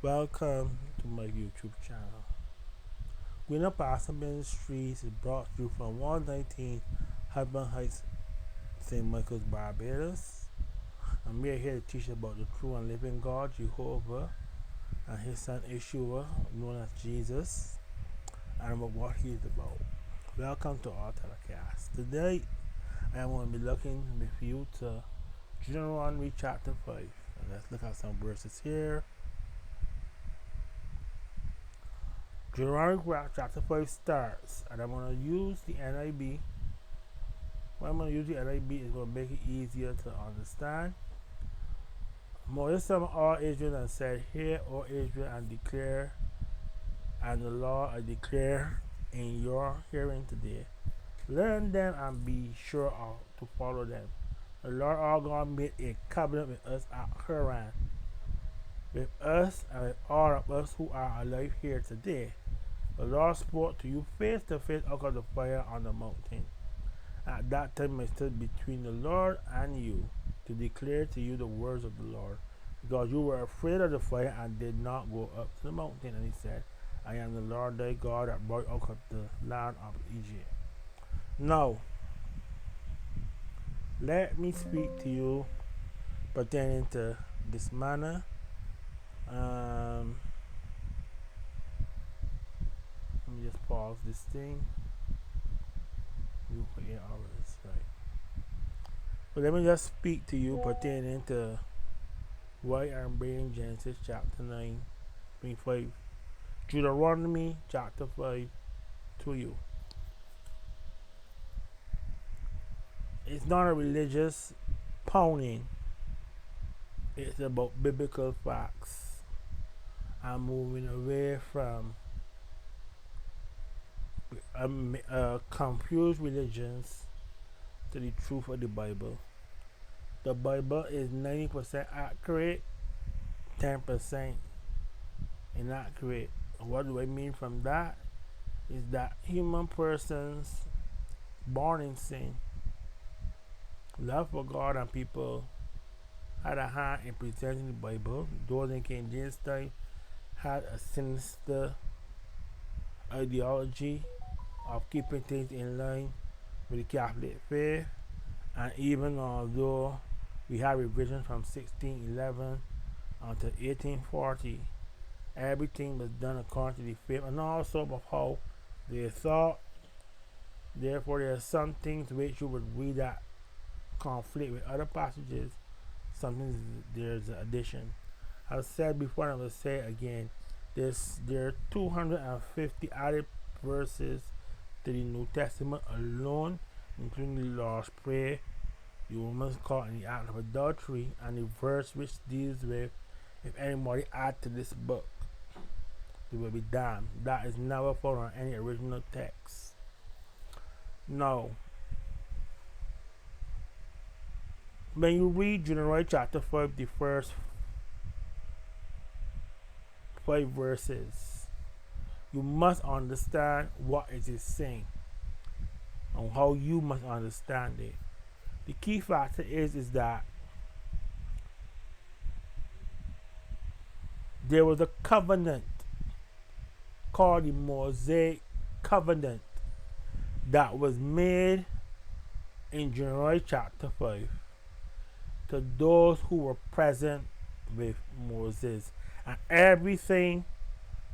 Welcome to my YouTube channel. Winner Pastor Ministries is brought to you from 119 Hudson Heights, St. Michael's, Barbados. And we are here to teach about the true and living God, Jehovah, and his son Yeshua, known as Jesus, and about what he is about. Welcome to our telecast. Today, I am going to be looking with you to Deuteronomy chapter 5. And let's look at some verses here. Deuteronomy chapter 5 starts, and I'm going to use the NIV. When I'm going to use the NIV, it's going to make it easier to understand. Moses summoned all Israel and said, Hear, O Israel, and declare, and the law I declare in your hearing today. Learn them and be sure to follow them. The Lord our God made a covenant with us at Haran, with us and with all of us who are alive here today. The Lord spoke to you face to face out of the fire on the mountain. At that time I stood between the Lord and you to declare to you the words of the Lord, because you were afraid of the fire and did not go up to the mountain. And he said, I am the Lord thy God that brought you out of the land of Egypt. Now, let me speak to you pertaining to this manner. Let me just pause this thing. You for 8 hours, right? But let me just speak to you pertaining to why I'm bringing Genesis chapter 9, 5, Deuteronomy chapter 5 to you. It's not a religious pounding. It's about biblical facts. I'm moving away from confused religions to the truth of the Bible. The Bible is 90% accurate, 10% inaccurate. What do I mean from that? Is that human persons born in sin, love for God and people, had a hand in presenting the Bible. Those in King James time had a sinister ideology of keeping things in line with the Catholic faith, and even although we have revisions from 1611 until 1840, everything was done according to the faith and also of how they thought. Therefore, there are some things which you would read that conflict with other passages. Something there's an addition. I've said before and I will say again, there are 250 added verses to the New Testament alone, including the Lord's Prayer, the woman's caught in the act of adultery, and the verse which deals with if anybody add to this book, they will be damned. That is never found on any original text. Now, when you read Deuteronomy chapter 5, the first 5 verses, you must understand what it is saying and how you must understand it. The key factor is that there was a covenant called the Mosaic covenant that was made in Deuteronomy chapter 5 to those who were present with Moses. And everything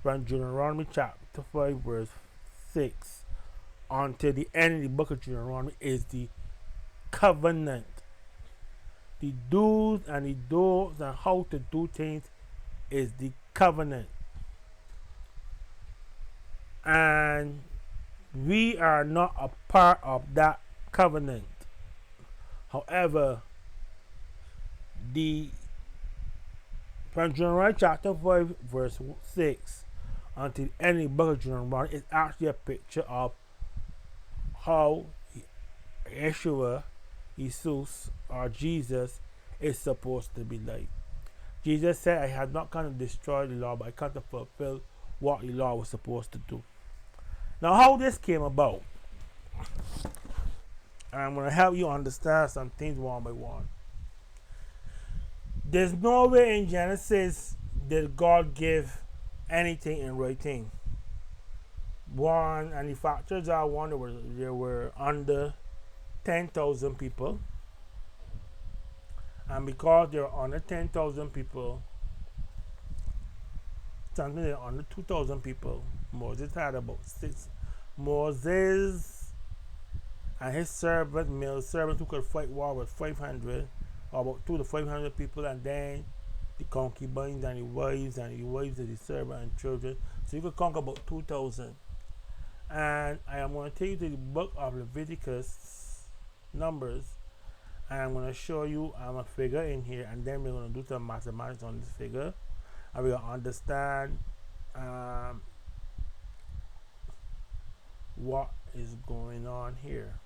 from Deuteronomy chapter 5 verse 6 until the end of the book of Deuteronomy is the covenant. The do's and the don'ts and how to do things is the covenant. And we are not a part of that covenant. However, from Deuteronomy chapter 5 verse 6 until the end of the book of Deuteronomy is actually a picture of how Yeshua, Jesus, or Jesus is supposed to be like. Jesus said, I have not come to destroy the law, but I come to fulfill what the law was supposed to do. Now, how this came about, and I'm going to help you understand some things one by one. There's no way in Genesis did God give anything in writing? One, and the factors are one, there were under 10,000 people, and because there are under 10,000 people, something like under 2,000 people, Moses had about six. Moses and his servant, male servants who could fight war with 500, or about 2 to 500 people, and then the concubines and the wives of the servant and children. So you could conquer about 2,000. And I am going to take you to the book of Leviticus, Numbers, and I'm going to show you a figure in here, and then we're going to do some mathematics on this figure, and we're going to understand what is going on here.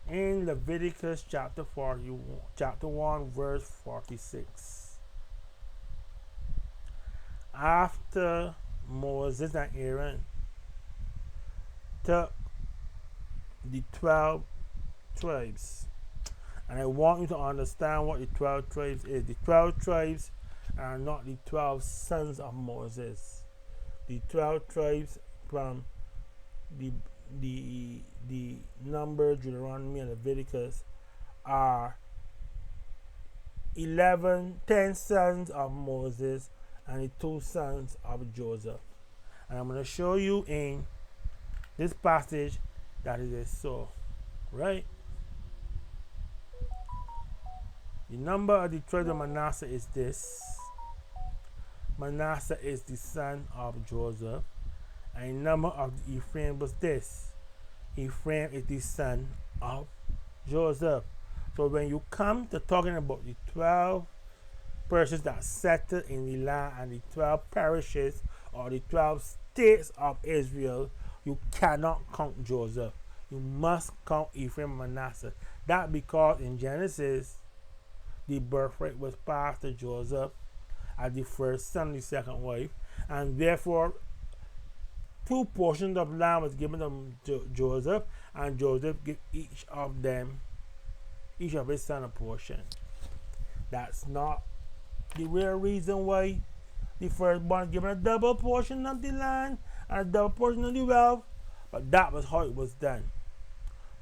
In Leviticus chapter 1, verse 46. After Moses and Aaron took the 12 tribes, and I want you to understand what the 12 tribes is. The 12 tribes are not the 12 sons of Moses. The 12 tribes from the number, Deuteronomy, and Leviticus are 10 sons of Moses and the 2 sons of Joseph. And I'm going to show you in this passage that it is so. Right? The number of the tribe of Manasseh is this. Manasseh is the son of Joseph. And the number of the Ephraim was this. Ephraim is the son of Joseph. So when you come to talking about the 12 persons that settled in the land and the 12 parishes or the 12 states of Israel, you cannot count Joseph. You must count Ephraim and Manasseh. That because in Genesis, the birthright was passed to Joseph as the first son, the second wife, and therefore 2 portions of land was given to Joseph, and Joseph gave each of his son a portion. That's not the real reason why the firstborn given a double portion of the land and a double portion of the wealth, but that was how it was done.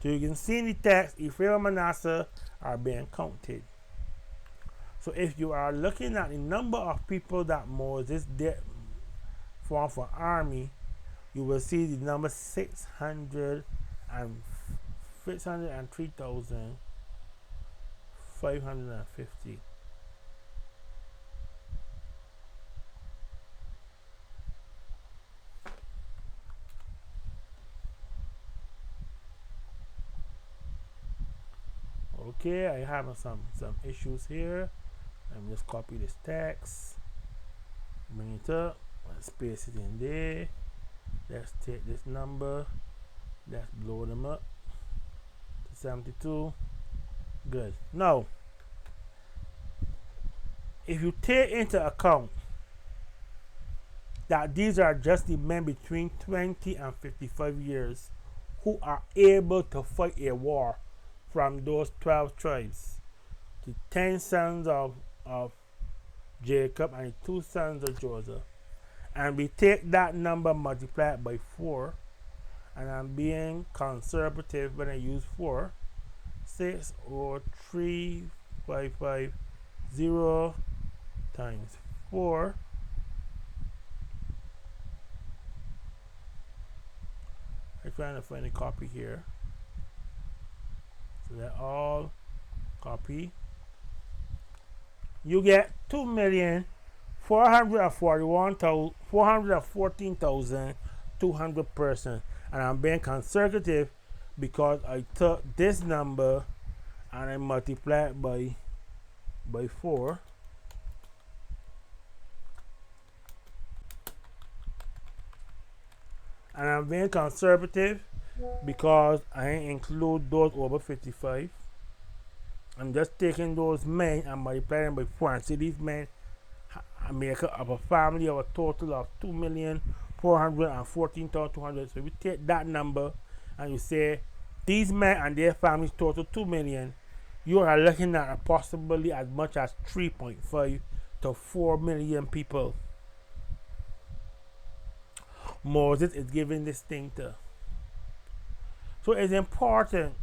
So you can see in the text, Ephraim and Manasseh are being counted. So if you are looking at the number of people that Moses did form for army, you will see the number 603,550. Okay, I have some issues here. Let me just copy this text, bring it up, let's paste it in there. Let's take this number, let's blow them up to 72. Good. Now, if you take into account that these are just the men between 20 and 55 years who are able to fight a war from those 12 tribes, the 10 sons of Jacob and the 2 sons of Joseph, and we take that number multiplied by 4, and I'm being conservative when I use 4, 603,550 times 4. I'm trying to find a copy here. So they're all copy. You get 2,414,200 persons, and I'm being conservative because I took this number and I multiplied by 4. And I'm being conservative because I include those over 55. I'm just taking those men and multiplying by 4. And see, these men make up a family of a total of 2,414,200. So if you take that number and you say these men and their families total 2 million, you are looking at possibly as much as 3.5 to 4 million people. Moses is giving this thing to. So it's important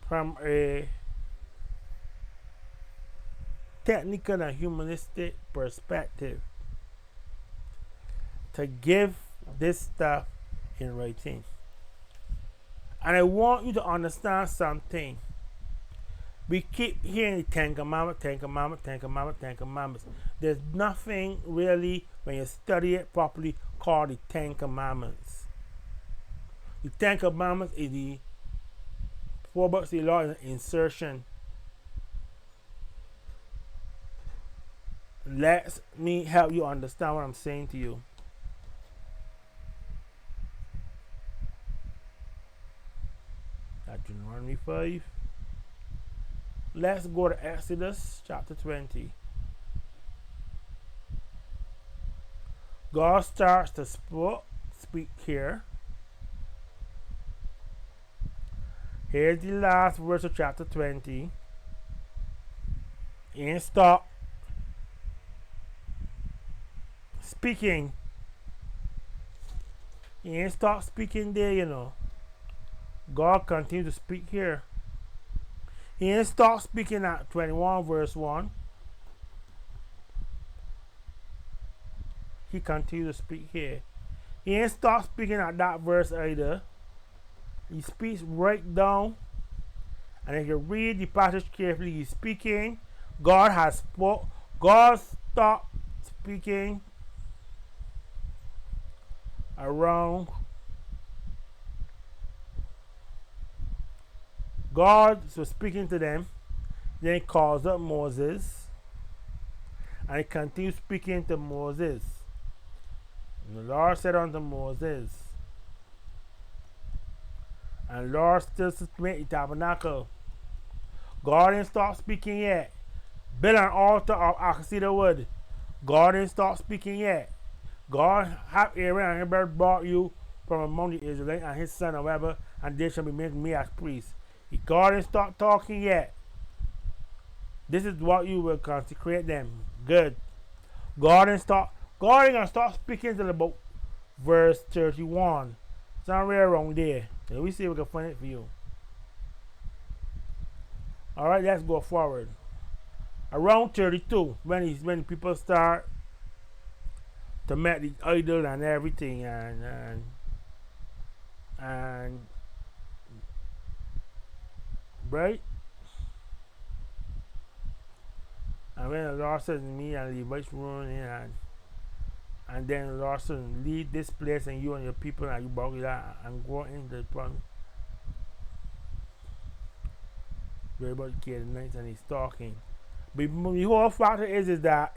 from a technical and humanistic perspective to give this stuff in writing. And I want you to understand something. We keep hearing the Ten Commandments, Ten Commandments, Ten Commandments, Ten Commandments. There's nothing really, when you study it properly, called the Ten Commandments. The Ten Commandments is the 4 books of the law insertion. Let me help you understand what I'm saying to you. Deuteronomy 5. Let's go to Exodus chapter 20. God starts to speak here. Here's the last verse of chapter 20. He ain't stop speaking. He ain't stop speaking there, you know. God continues to speak here. He ain't stop speaking at 21 verse 1. He continues to speak here. He ain't stop speaking at that verse either. He speaks right down. And if you read the passage carefully, he's speaking. God has spoke. God stopped speaking around. God was speaking to them. Then he calls up Moses. And he continues speaking to Moses. And the Lord said unto Moses, and the Lord still made the tabernacle. God didn't start speaking yet. Build an altar of acacia wood. God didn't start speaking yet. God have Aaron and Hubert brought you from among the Israelites and his son or whatever, and they shall be made me as priests. God didn't start talking yet. This is what you will consecrate them. Good. God ain't gonna start speaking till about verse 31. Somewhere around there. Let me see if we can find it for you. Alright, let's go forward. Around 32, when people start to make the idol and everything and right? And when the Lord says to me and the Levites run in and then the Lord says, leave this place and you and your people and you walk it out and go into the promise. Very about the Canaanites and he's talking. But the whole factor is that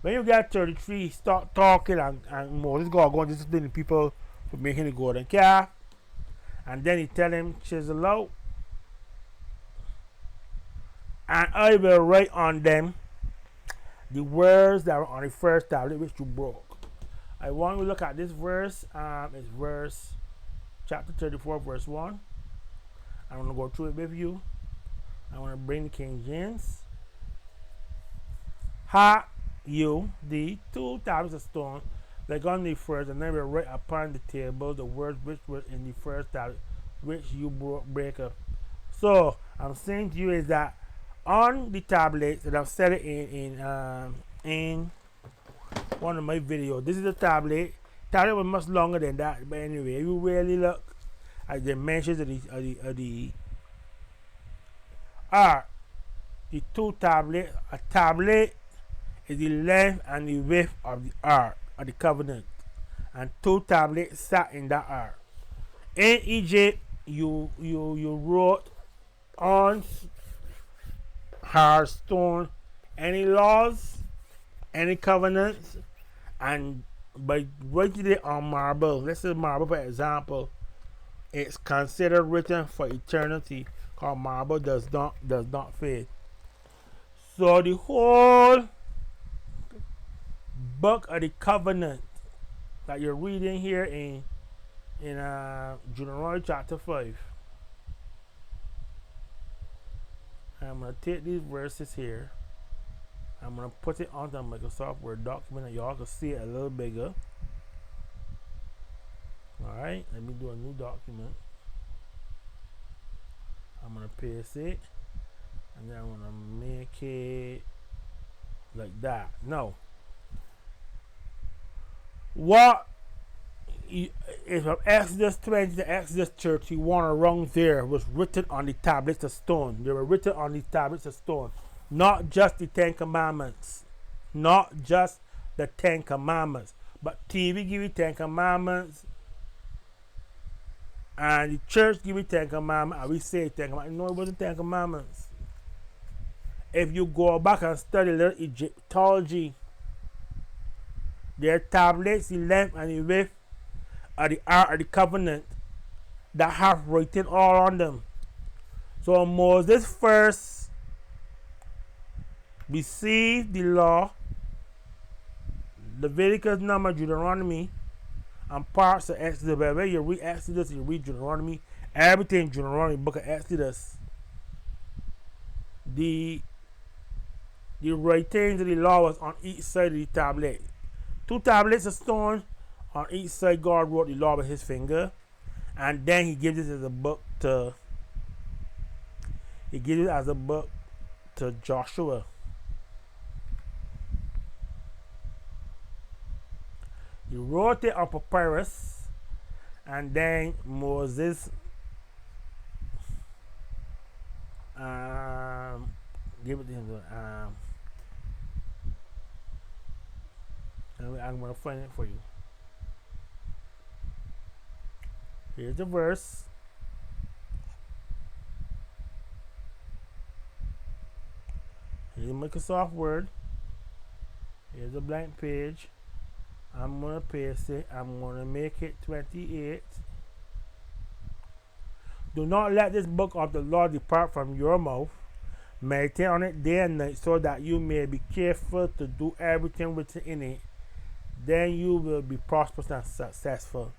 when you get 33, start talking and Moses go and discipline the people for making the golden calf. And then he tell him, chisel out. And I will write on them the words that were on the first tablet which you broke. I want you to look at this verse. It's verse chapter 34, verse 1. I want to go through it with you. I want to bring the King James. Ha, you, the 2 tablets of stone, like on the first, and then will write upon the table the words which were in the first tablet, which you break up. So, I'm saying to you is that on the tablets, and I've said it in one of my videos. This is a tablet. Tablet was much longer than that, but anyway, if you really look at the dimensions of the the 2 tablets. A tablet is the length and the width of the ark of the covenant, and 2 tablets sat in that ark. In Egypt, you wrote on hard stone any laws, any covenants, and by writing it on marble. Let's say marble, for example, it's considered written for eternity, because marble does not fade. So the whole book of the covenant that you're reading here in Deuteronomy chapter 5. I'm going to take these verses here. I'm going to put it onto a Microsoft Word document and y'all can see it a little bigger. Alright, let me do a new document. I'm going to paste it. And then I'm going to make it like that. No. What is from Exodus 20 to Exodus 31 around there was written on the tablets of stone. They were written on the tablets of stone. Not just the 10 Commandments. Not just the 10 Commandments. But TV give you 10 Commandments. And the church give you 10 Commandments. And we say 10 Commandments. No, it wasn't 10 Commandments. If you go back and study little Egyptology, their tablets, the length and the width of the Ark of the Covenant that have written all on them. So Moses first received the law, Leviticus, Numbers, Deuteronomy, and parts of Exodus. Wherever you read Exodus, you read Deuteronomy, everything Deuteronomy, book of Exodus. The writings of the law was on each side of the tablet. 2 tablets of stone on each side. God wrote the law with his finger, and then he gives it as a book to Joshua. He wrote it on papyrus, and then Moses gave it to him. I'm going to find it for you. Here's the verse. Here's Microsoft Word. Here's a blank page. I'm going to paste it. I'm going to make it 28. Do not let this book of the law depart from your mouth. Meditate on it day and night so that you may be careful to do everything written in it. Then you will be prosperous and successful.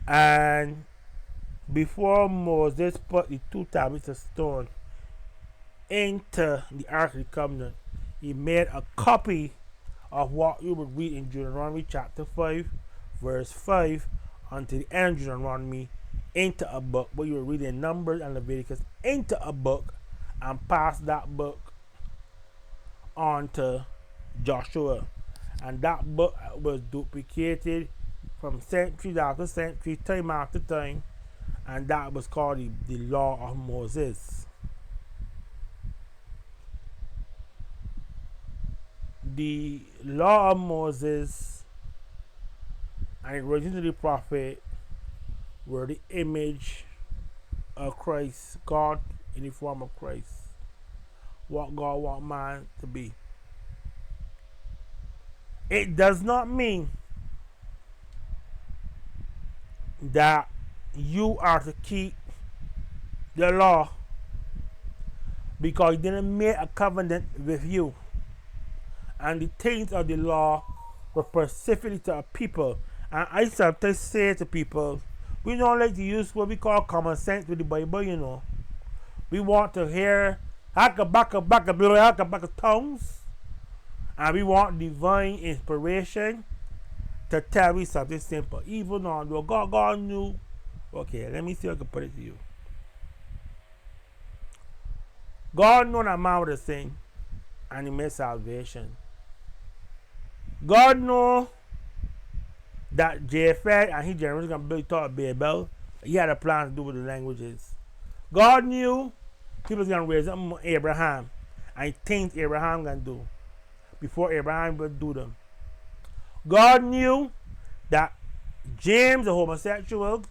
And before Moses put the 2 tablets of stone into the Ark of the Covenant, he made a copy of what you would read in Deuteronomy chapter 5, verse 5, until the end of Deuteronomy into a book. But you would read in Numbers and Leviticus into a book and pass that book on to Joshua. And that book was duplicated from century after century, time after time, and that was called the Law of Moses. The Law of Moses and the writings of the prophet were the image of Christ, God in the form of Christ. What God wants man to be. It does not mean that you are to keep the law because he didn't make a covenant with you. And the things of the law were specifically to a people. And I sometimes say to people, we don't like to use what we call common sense with the Bible, you know. We want to hear haka tongues. And we want divine inspiration to tell me something simple. Even though God knew. Okay, let me see if I can put it to you. God knew that man was a sin, and he made salvation. God knew that Japheth and his generation going to build Tower of Babel. He had a plan to do with the languages. God knew he was going to raise up Abraham, and he things Abraham going to do before Abraham would do them. God knew that James, the homosexual,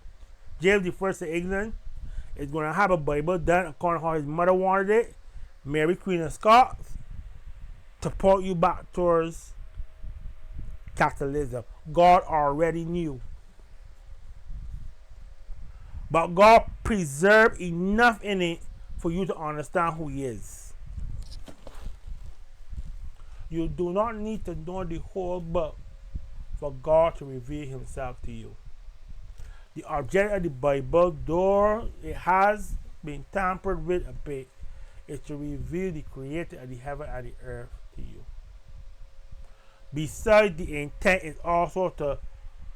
James the first of England, is going to have a Bible done according to how his mother wanted it, Mary Queen of Scots, to point you back towards Catholicism. God already knew. But God preserved enough in it for you to understand who he is. You do not need to know the whole book for God to reveal himself to you. The object of the Bible, though it has been tampered with a bit, is to reveal the creator of the heaven and the earth to you. Besides, the intent is also to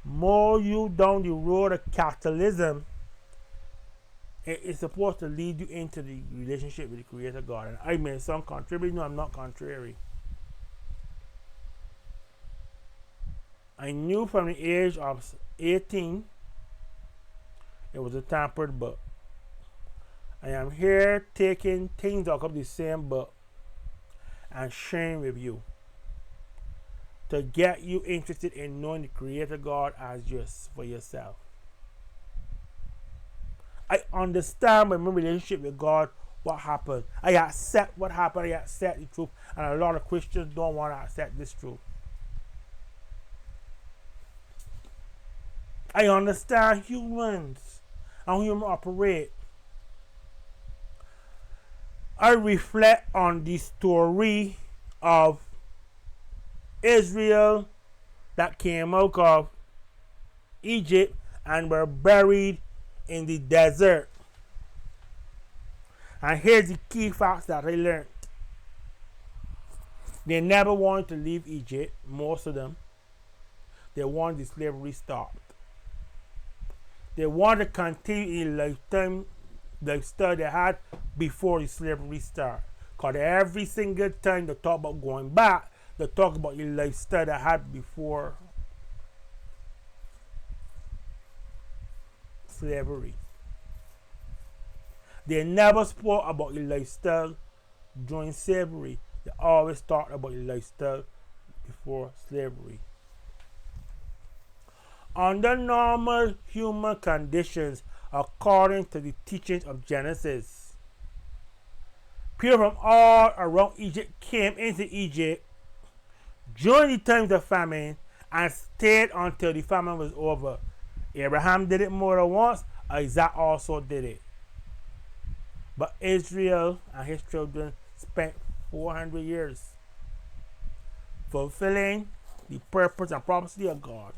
mold you down the road of capitalism. It's supposed to lead you into the relationship with the creator God. And I mean, some contrary. No, I'm not contrary. I knew from the age of 18 it was a tampered book. I am here taking things out of the same book and sharing with you to get you interested in knowing the creator God as yours for yourself. I understand my relationship with God, what happened. I accept what happened. I accept the truth. And a lot of Christians don't want to accept this truth. I understand humans and how humans operate. I reflect on the story of Israel that came out of Egypt and were buried in the desert. And here's the key facts that I learned. They never wanted to leave Egypt, most of them. They wanted the slavery stopped. They wanted to continue in lifestyle they had before the slavery started. Because every single time they talk about going back, they talk about the lifestyle they had before slavery. They never spoke about the lifestyle during slavery. They always talked about the lifestyle before slavery. Under normal human conditions, according to the teachings of Genesis, people from all around Egypt came into Egypt during the times of famine and stayed until the famine was over. Abraham did it more than once. Isaac also did it. But Israel and his children spent 400 years fulfilling the purpose and prophecy of God.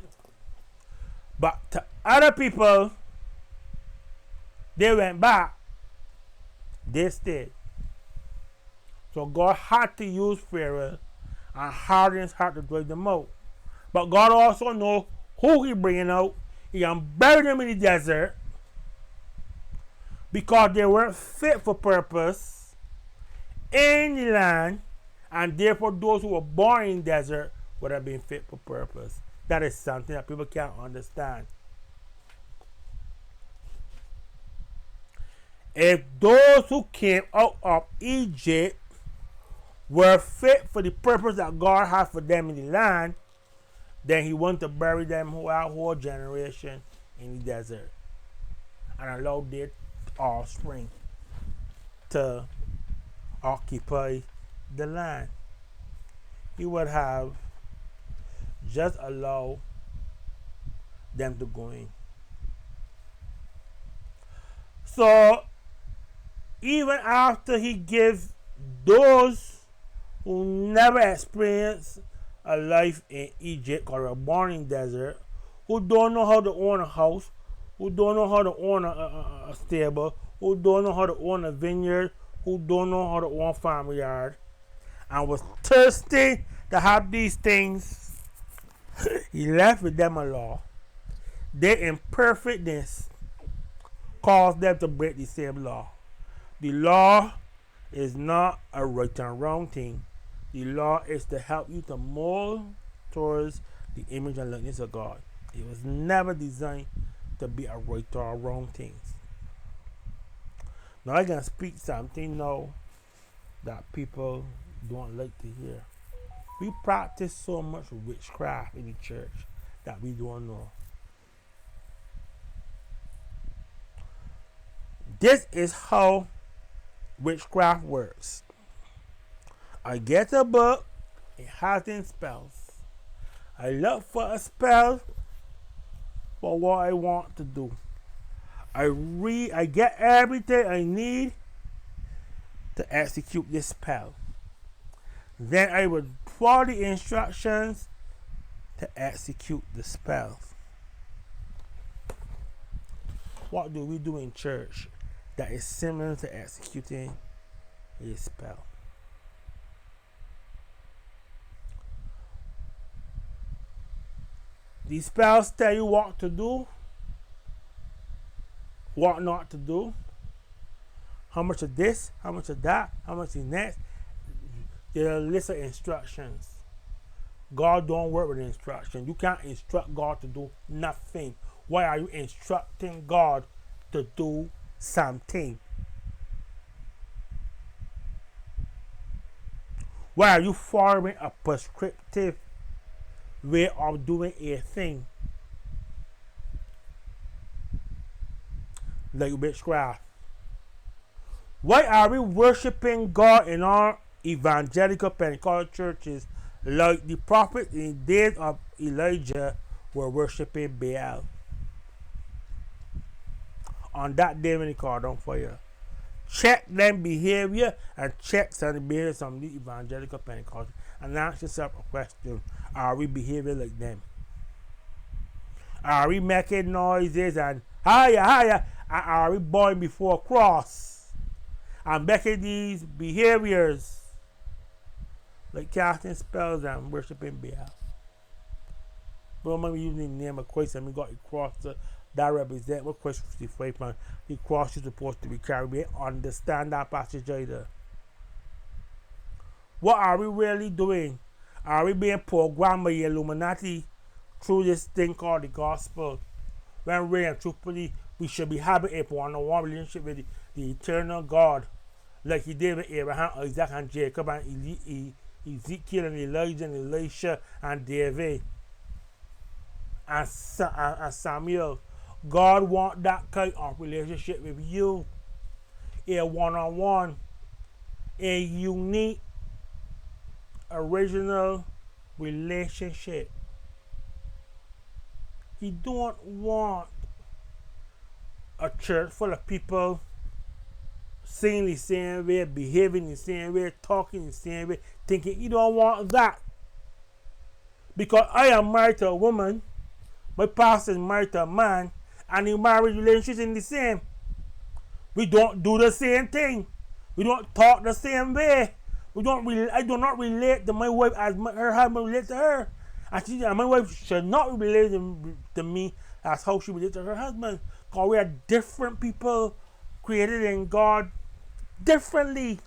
But to other people, they went back. They stayed. So God had to use Pharaoh and harden his heart to drive them out. But God also knows who He bringing out. He buried them in the desert because they weren't fit for purpose in the land, and therefore those who were born in the desert would have been fit for purpose. That is something that people can't understand. If those who came out of Egypt were fit for the purpose that God had for them in the land, then He wanted to bury them whole generation in the desert and allow their offspring to occupy the land. He would have just allowed them to go in. So even after He gives those who never experienced a life in Egypt, or were born in desert, who don't know how to own a house, who don't know how to own a stable, who don't know how to own a vineyard, who don't know how to own a farmyard, and was thirsty to have these things, He left with them a law. Their imperfectness caused them to break the same law. The law is not a right and wrong thing. The law is to help you to mold towards the image and likeness of God. It was never designed to be a right or a wrong thing. Now I can speak something now that people don't like to hear. We practice so much witchcraft in the church that we don't know. This is how witchcraft works. I get a book, it has 10 spells. I look for a spell for what I want to do. I read, I get everything I need to execute this spell. Then I would follow the instructions to execute the spell. What do we do in church that is similar to executing a spell. These spells tell you what to do, what not to do, how much of this, how much of that, how much is next. There are a list of instructions. God don't work with instructions. You can't instruct God to do nothing. Why are you instructing God to do something? Why are you following a prescriptive way of doing a thing? Like witchcraft. Why are we worshiping God in our evangelical Pentecostal churches like the prophets in the days of Elijah were worshiping Baal? On that day when he called on fire. Check them behavior and check some behavior of some evangelical Pentecostals and ask yourself a question. Are we behaving like them? Are we making noises and higher, higher? And are we bowing before a cross and making these behaviors like casting spells and worshiping Baal? But when we using the name of Christ and we got the cross that represent what Christ 55 man, the cross is supposed to be carried. We understand that passage either. What are we really doing? Are we being programmed by the Illuminati through this thing called the gospel? When really and truthfully we should be having a one-on-one relationship with the eternal God, like he did with Abraham, Isaac, and Jacob, and Ezekiel, and Elijah, and Elisha, and David, and Samuel. God wants that kind of relationship with you. A one-on-one, a unique, original relationship. He don't want a church full of people singing the same way, behaving the same way, talking the same way, thinking. He don't want that. Because I am married to a woman, my pastor is married to a man, and the marriage relationship is the same. We don't do the same thing. We don't talk the same way. I do not relate to my wife as her husband relates to her. And my wife should not relate to me as how she relates to her husband. Because we are different people created in God differently.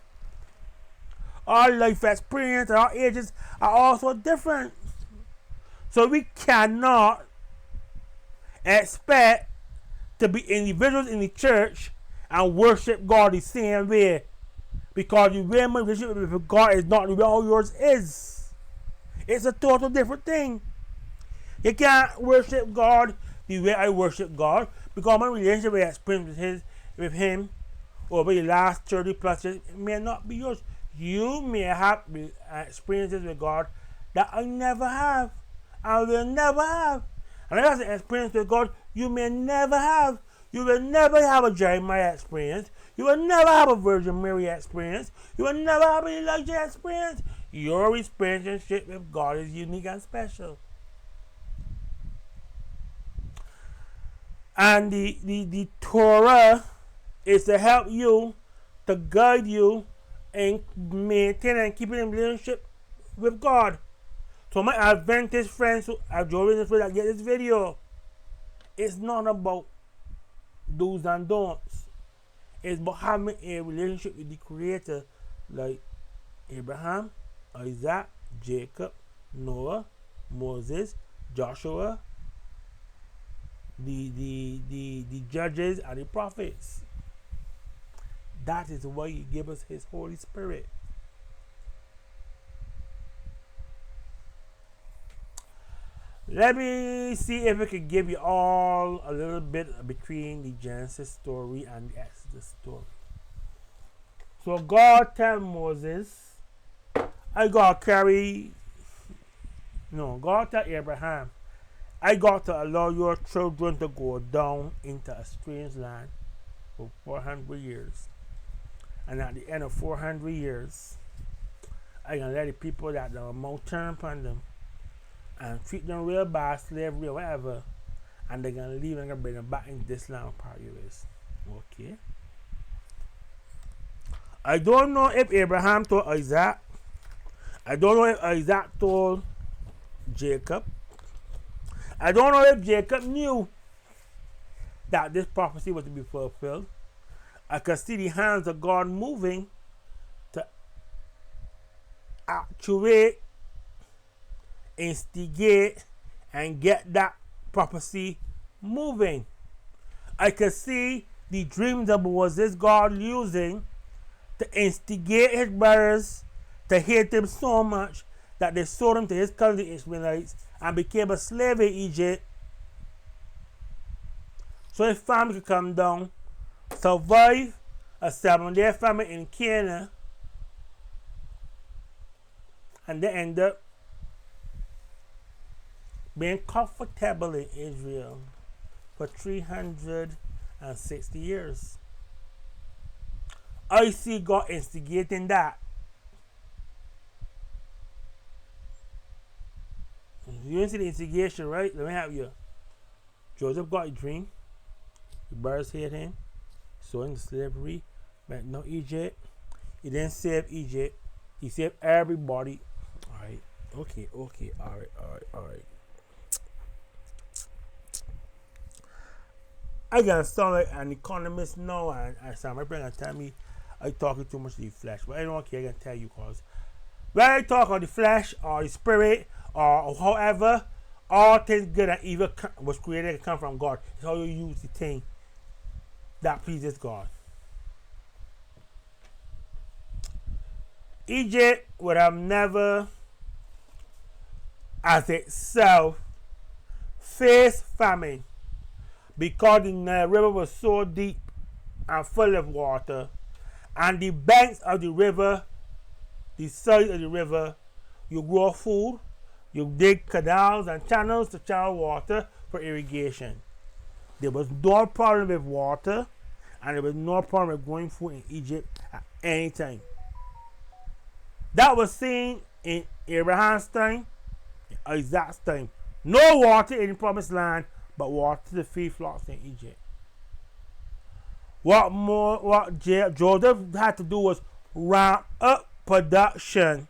Our life experience and our ages are also different. So we cannot expect to be individuals in the church and worship God the same way. Because the way my relationship with God is not the way how yours is. It's a total different thing. You can't worship God the way I worship God, because my relationship with experience with him over the last 30 plus years may not be yours. You may have experiences with God that I never have. I will never have. And that's an experience with God you may never have. You will never have a Jeremiah experience. You will never have a Virgin Mary experience. You will never have an Elijah experience. Your relationship with God is unique and special. And the Torah is to help you, to guide you in maintaining and keeping a relationship with God. So my Adventist friends who are joining us that get this video, it's not about do's and don'ts. It's about having a relationship with the Creator, like Abraham, Isaac, Jacob, Noah, Moses, Joshua, the judges, and the prophets. That is why he gave us his Holy Spirit. Let me see if I can give you all a little bit between the Genesis story and the Exodus story. So God tell Moses, God tell Abraham, I got to allow your children to go down into a strange land for 400 years. And at the end of 400 years, I can let the people that the mouth turn upon them and treat them real bad, slavery or whatever, and they're gonna leave and bring them back in this land part of this. Okay. I don't know if Abraham told Isaac. I don't know if Isaac told Jacob. I don't know if Jacob knew that this prophecy was to be fulfilled. I could see the hands of God moving to actuate, instigate, and get that prophecy moving. I could see the dreams of Moses God using to instigate his brothers to hate him so much that they sold him to his cousin the Ishmaelites and became a slave in Egypt, so his family could come down, survive a 7-year famine in Canaan, and they end up being comfortable in Israel for 360 years. I see God instigating that. You didn't see the instigation, right? Let me have you. Joseph got a dream. The brothers hate him. Sold into slavery. Went no Egypt. He didn't save Egypt. He saved everybody. Alright. Okay. Alright. I gotta sound like an economist now, and somebody gonna tell me I talking too much to the flesh. But I don't care, I can tell you, cause when I talk on the flesh or the spirit or however, all things good and evil was created to come from God. It's how you use the thing that pleases God. Egypt would have never, as itself, faced famine because the Nile River was so deep and full of water, and the banks of the river, the side of the river, you grow food, you dig canals and channels to channel water for irrigation. There was no problem with water, and there was no problem with growing food in Egypt at any time. That was seen in Abraham's time, in Isaac's time. No water in the promised land, but water to feed flocks in Egypt. What Joseph had to do was ramp up production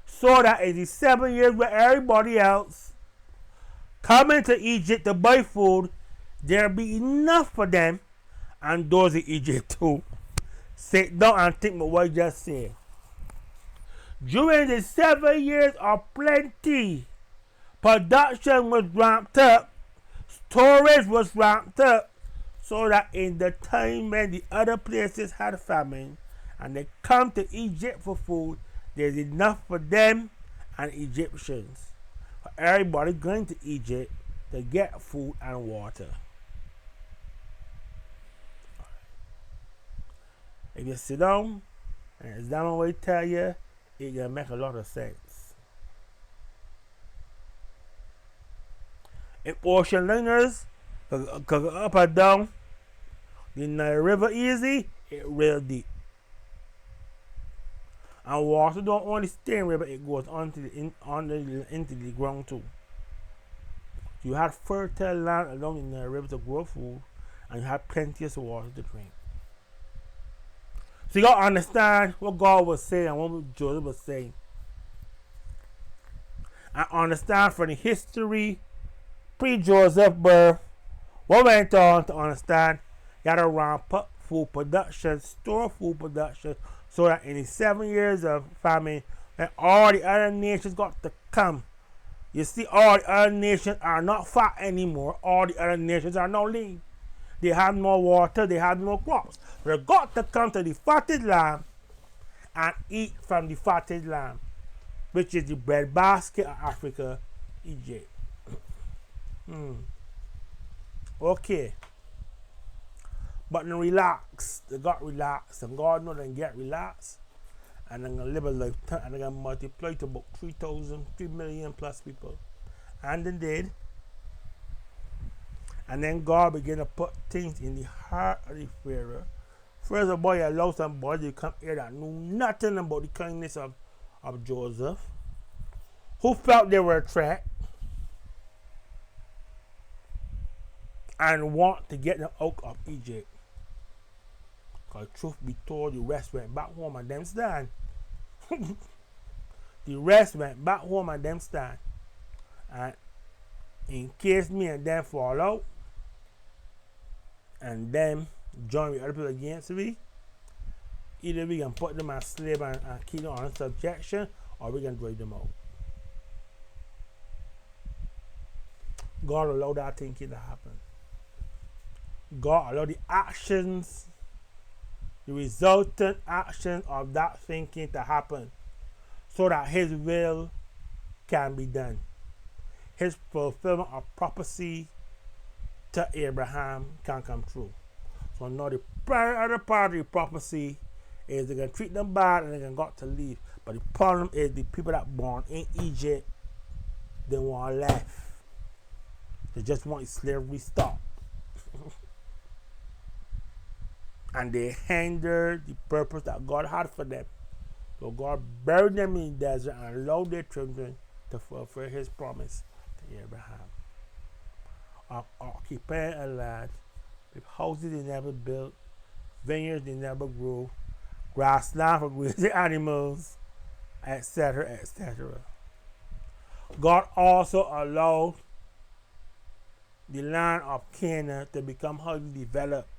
so that in the 7 years where everybody else coming to Egypt to buy food, there'll be enough for them and those in Egypt too. Sit down and think about what I just said. During the 7 years of plenty, production was ramped up, storage was ramped up, so that in the time when the other places had famine and they come to Egypt for food, there's enough for them and Egyptians. For everybody going to Egypt to get food and water. If you sit down and examine what I tell you, it will make a lot of sense. If ocean liners could go up and down the Nile River easy, it real deep. And water don't only stay in the river, it goes into the ground too. You had fertile land along the Nile River to grow food, and you had plenty of water to drink. So you gotta understand what God was saying and what Joseph was saying. And understand from the history pre-Joseph birth, what went on to understand you gotta ramp up food production, store food production, so that in the 7 years of famine, when all the other nations got to come. You see, all the other nations are not fat anymore. All the other nations are now lean. They have no water, they have no crops. They got to come to the fatted land and eat from the fatted land, which is the breadbasket of Africa, Egypt. Okay. But then relax. They got relaxed, and God knows they get relaxed. And they're going to live a lifetime, and they're going to multiply to about 3 million plus people. And they did. And then God began to put things in the heart of the Pharaoh. First of all, he allowed somebody to come here that knew nothing about the kindness of Joseph, who felt they were a threat and want to get them out of Egypt. Because truth be told, the rest went back home and them stand. The rest went back home and them stand. And in case me and them fall out, and them join with other people against me, either we can put them as slave and keep them on subjection, or we can drive them out. God allowed that thinking to happen. God allowed the actions, the resultant action of that thinking to happen, so that His will can be done. His fulfillment of prophecy to Abraham can come true. So now the other part of the prophecy is they can treat them bad and they can got to leave. But the problem is the people that born in Egypt, they want left. They just want slavery stopped. And they hinder the purpose that God had for them. So God buried them in the desert and allowed their children to fulfill His promise to Abraham. Of occupying a land with houses they never built, vineyards they never grew, grassland for grazing animals, etc., etc. God also allowed the land of Canaan to become highly developed,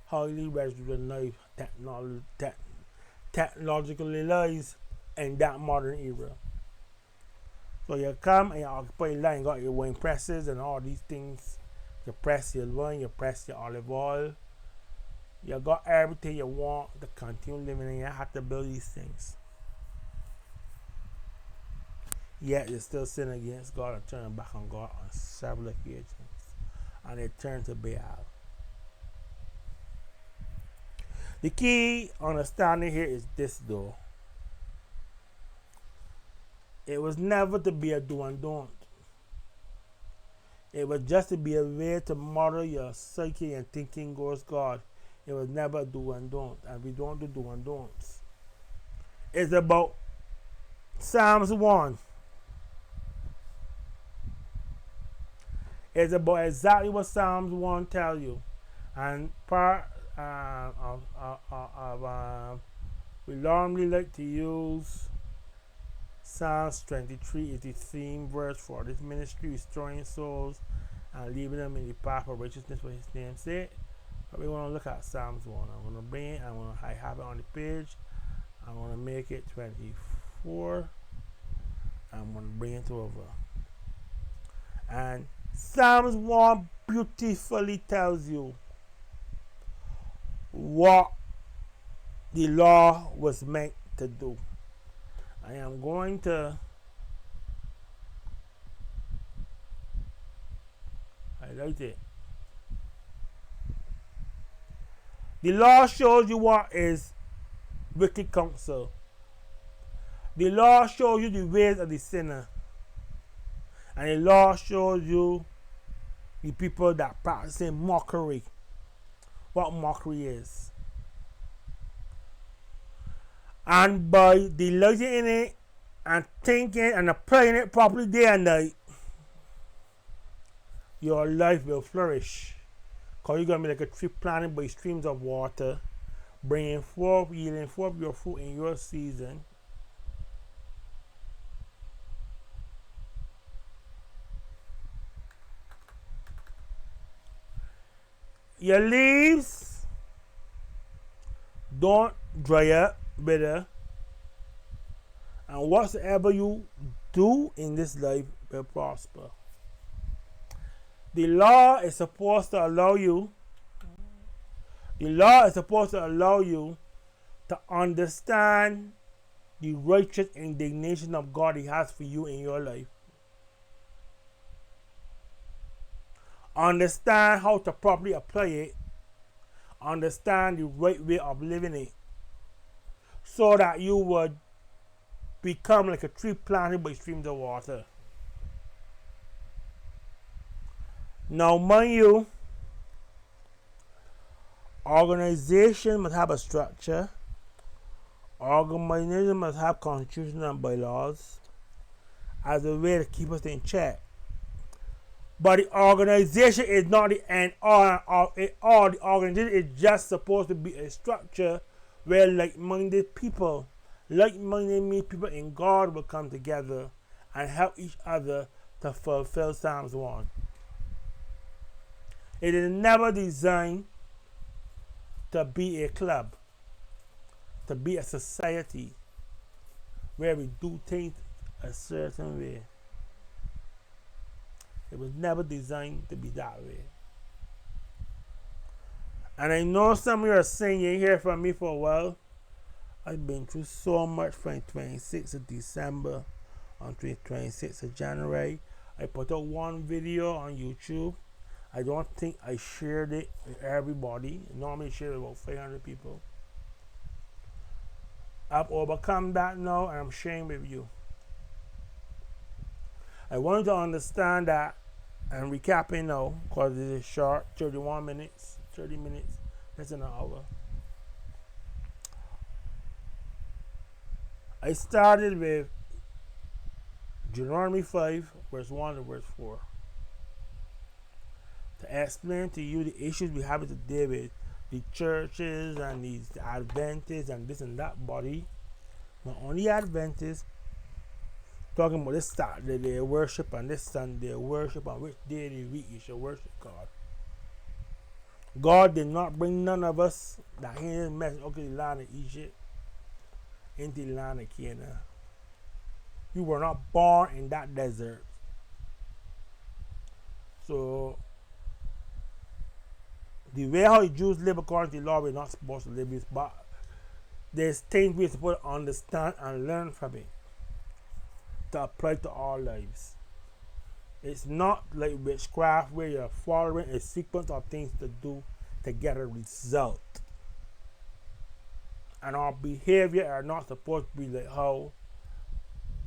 highly resolute, technologically lies in that modern era. So you come and you occupy land, you got your wine presses and all these things. You press your wine, you press your olive oil. You got everything you want to continue living, and you have to build these things. Yet you still sin against God and turn back on God on several occasions. And they turn to Baal. The key understanding here is this though. It was never to be a do and don't. It was just to be a way to model your psyche and thinking towards God. It was never a do and don't. And we don't do and don'ts. It's about Psalms 1. It's about exactly what Psalms 1 tells you. And part we normally like to use Psalms 23 is the theme verse for this ministry, restoring souls and leaving them in the path of righteousness for His name's sake. But we want to look at Psalms 1. I'm going to bring it, I have it on the page. I'm going to make it 24. I'm going to bring it over. And Psalms 1 beautifully tells you what the law was meant to do. I am going to highlight it. The law shows you what is wicked counsel. The law shows you the ways of the sinner. And the law shows you the people that practice mockery. What mockery is. And by delighting in it and thinking and applying it properly day and night, your life will flourish. Because you're going to be like a tree planted by streams of water, bringing forth, yielding forth your fruit in your season. Your leaves don't dry up, bitter, and whatsoever you do in this life will prosper. The law is supposed to allow you to understand the righteous indignation of God He has for you in your life. Understand how to properly apply it. Understand the right way of living it. So that you would become like a tree planted by streams of water. Now, mind you, organization must have a structure. Organization must have constitution and bylaws as a way to keep us in check. But the organization is not the end all of it. All the organization is just supposed to be a structure where like-minded people, like-minded people in God will come together and help each other to fulfill Psalms 1. It is never designed to be a club, to be a society where we do things a certain way. It was never designed to be that way. And I know some of you are saying you ain't hear from me for a while. I've been through so much from 26th of December on 26th of January. I put out one video on YouTube. I don't think I shared it with everybody. I normally share it with about 500 people. I've overcome that now and I'm sharing with you. I want you to understand that, and recapping now, because it is short, 31 minutes, 30 minutes, less than an hour. I started with Deuteronomy 5, verse 1 to verse 4. To explain to you the issues we have today with the churches and these Adventists and this and that body. Not only Adventists, talking about this Saturday they worship and this Sunday worship, and which day of the week you should worship God. God did not bring none of us that he didn't mess up the land of Egypt into the land of Canaan. You were not born in that desert. So the way how the Jews live according to the law, we're not supposed to live this, but there's things we're supposed to understand and learn from it to apply to our lives. It's not like witchcraft where you're following a sequence of things to do to get a result. And our behavior are not supposed to be like how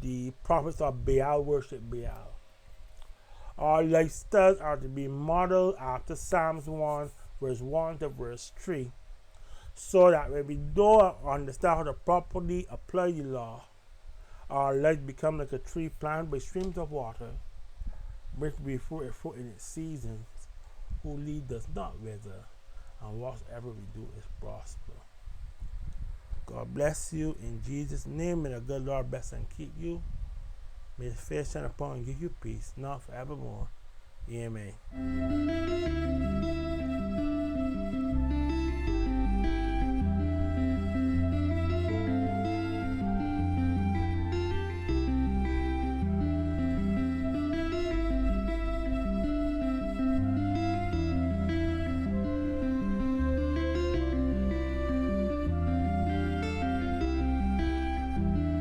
the prophets of Baal worship Baal. Our lifestyles are to be modeled after Psalms 1, verse 1 to verse 3, so that when we don't understand how to properly apply the law, our life become like a tree planted by streams of water, which before a fruit in its seasons, whose leaf does not wither, and whatsoever we do is prosper. God bless you in Jesus' name. May the good Lord bless and keep you. May his face shine upon you and give you peace, now forevermore. Amen.